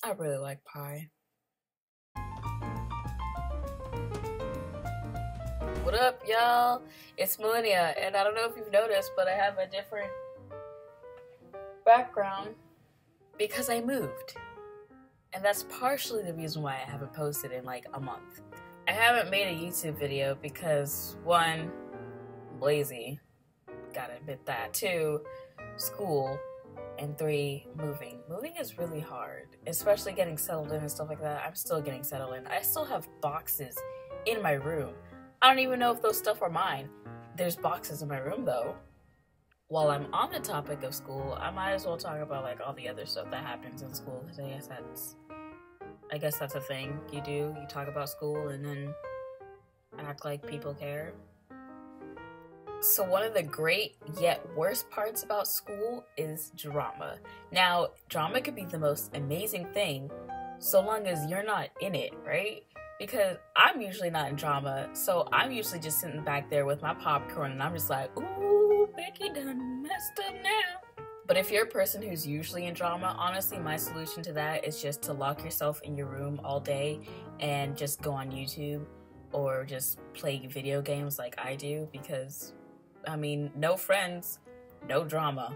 I really like pie. What up, y'all? It's Millennia, and I don't know if you've noticed, but I have a different background because I moved. And that's partially the reason why I haven't posted in like a month. I haven't made a YouTube video because 1, I'm lazy, gotta admit that. 2, school, and 3, moving. Moving is really hard, especially getting settled in and stuff like that. I'm still getting settled in. I still have boxes in my room. I don't even know if those stuff are mine. There's boxes in my room though. While I'm on the topic of school, I might as well talk about like all the other stuff that happens in school, because I guess that's a thing you do. You talk about school and then act like people care. So one of the great yet worst parts about school is drama. Now, drama could be the most amazing thing so long as you're not in it, right? Because I'm usually not in drama, so I'm usually just sitting back there with my popcorn and I'm just like, ooh, Becky done messed up now. But if you're a person who's usually in drama, honestly, my solution to that is just to lock yourself in your room all day and just go on YouTube or just play video games like I do, because, I mean, no friends, no drama.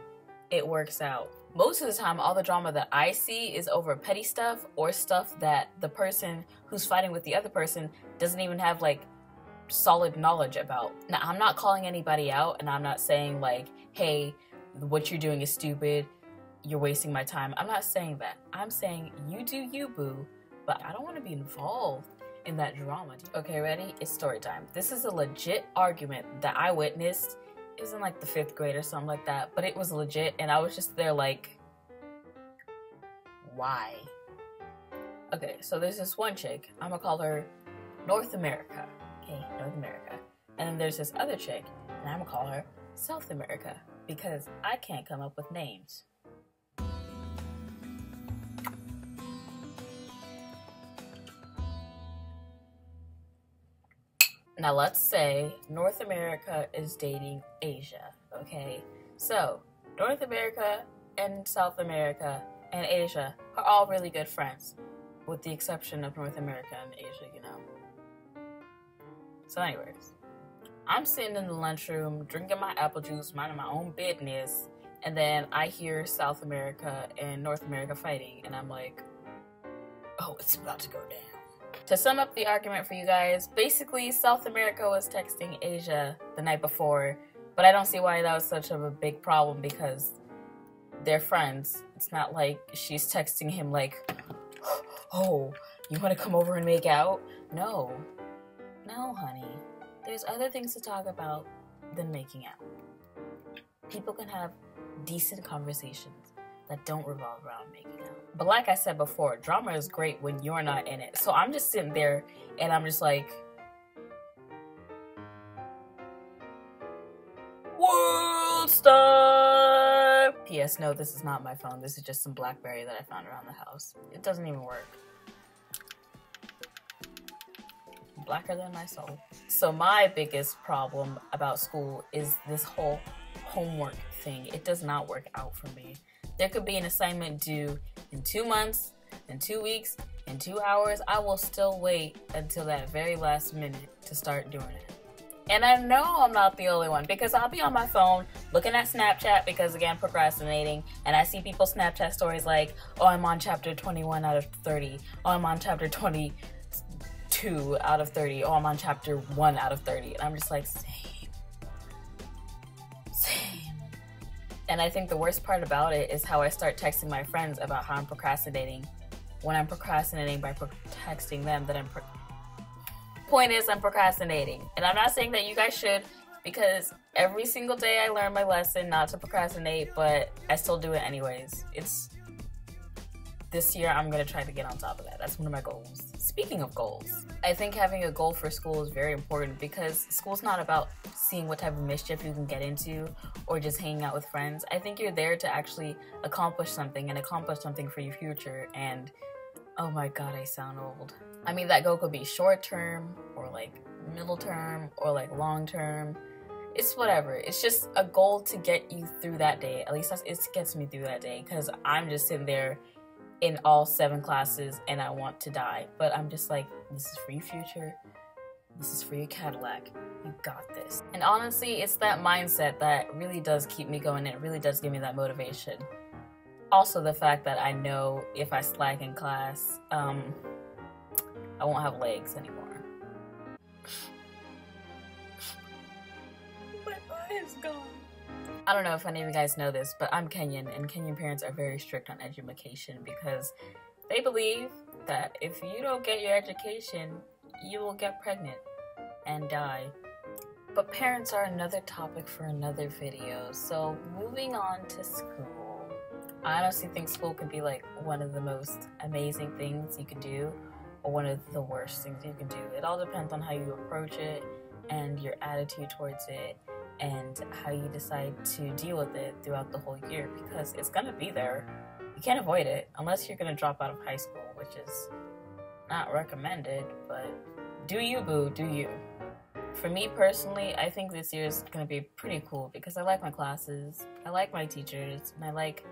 It works out. Most of the time, all the drama that I see is over petty stuff or stuff that the person who's fighting with the other person doesn't even have like solid knowledge about. Now, I'm not calling anybody out and I'm not saying like, hey, what you're doing is stupid, you're wasting my time. I'm not saying that. I'm saying you do you, boo, but I don't want to be involved in that drama. Okay, ready? It's story time. This is a legit argument that I witnessed. It was in like the 5th grade or something like that, but it was legit and I was just there like, why? Okay, so there's this one chick, I'm gonna call her North America. Okay, North America. And then there's this other chick, and I'm gonna call her South America, because I can't come up with names. Now let's say North America is dating Asia, okay? So, North America and South America and Asia are all really good friends, with the exception of North America and Asia, you know? So anyways, I'm sitting in the lunchroom, drinking my apple juice, minding my own business, and then I hear South America and North America fighting, and I'm like, oh, it's about to go down. To sum up the argument for you guys, basically South America was texting Asia the night before, but I don't see why that was such of a big problem because they're friends. It's not like she's texting him like, oh, you want to come over and make out? No. No, honey. There's other things to talk about than making out. People can have decent conversations that don't revolve around making out. But like I said before, drama is great when you're not in it. So I'm just sitting there and I'm just like, world star! P.S. No, this is not my phone. This is just some BlackBerry that I found around the house. It doesn't even work. Blacker than my soul. So my biggest problem about school is this whole homework thing. It does not work out for me. There could be an assignment due in 2 months, in 2 weeks, in 2 hours. I will still wait until that very last minute to start doing it. And I know I'm not the only one, because I'll be on my phone looking at Snapchat because, again, procrastinating, and I see people's Snapchat stories like, oh, I'm on chapter 21 out of 30. Oh, I'm on chapter 22 out of 30. Oh, I'm on chapter 1 out of 30. And I'm just like, same. And I think the worst part about it is how I start texting my friends about how I'm procrastinating when I'm procrastinating by texting them that point is I'm procrastinating. And I'm not saying that you guys should, because every single day I learn my lesson not to procrastinate, but I still do it anyways. This year I'm gonna try to get on top of that. That's one of my goals. Speaking of goals, I think having a goal for school is very important, because school's not about seeing what type of mischief you can get into or just hanging out with friends. I think you're there to actually accomplish something and accomplish something for your future. And oh my god, I sound old. I mean, that goal could be short term or like middle term or like long term. It's whatever. It's just a goal to get you through that day. At least it gets me through that day, because I'm just sitting there in all 7 classes and I want to die. But I'm just like, this is for your future. This is for your Cadillac. You got this. And honestly, it's that mindset that really does keep me going. It really does give me that motivation. Also, the fact that I know if I slack in class, I won't have legs anymore. My eye is gone. I don't know if any of you guys know this, but I'm Kenyan, and Kenyan parents are very strict on education because they believe that if you don't get your education, you will get pregnant and die. But parents are another topic for another video, so moving on to school. I honestly think school could be like one of the most amazing things you could do, or one of the worst things you can do. It all depends on how you approach it and your attitude towards it and how you decide to deal with it throughout the whole year, because it's gonna be there. You can't avoid it unless you're gonna drop out of high school, which is not recommended, but do you, boo, do you. For me personally, I think this year is gonna be pretty cool because I like my classes, I like my teachers, and I like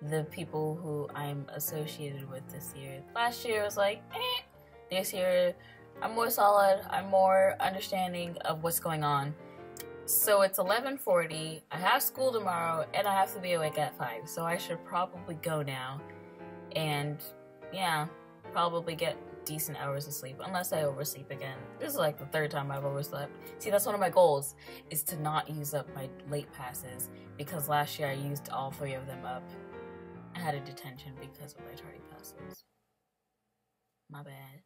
the people who I'm associated with this year. Last year was like, eh. This year, I'm more solid, I'm more understanding of what's going on. So it's 11:40, I have school tomorrow, and I have to be awake at 5, so I should probably go now. And yeah, probably get decent hours of sleep, unless I oversleep again. This is like the 3rd time I've overslept. See, that's one of my goals, is to not use up my late passes, because last year I used all 3 of them up. I had a detention because of my tardy passes. My bad.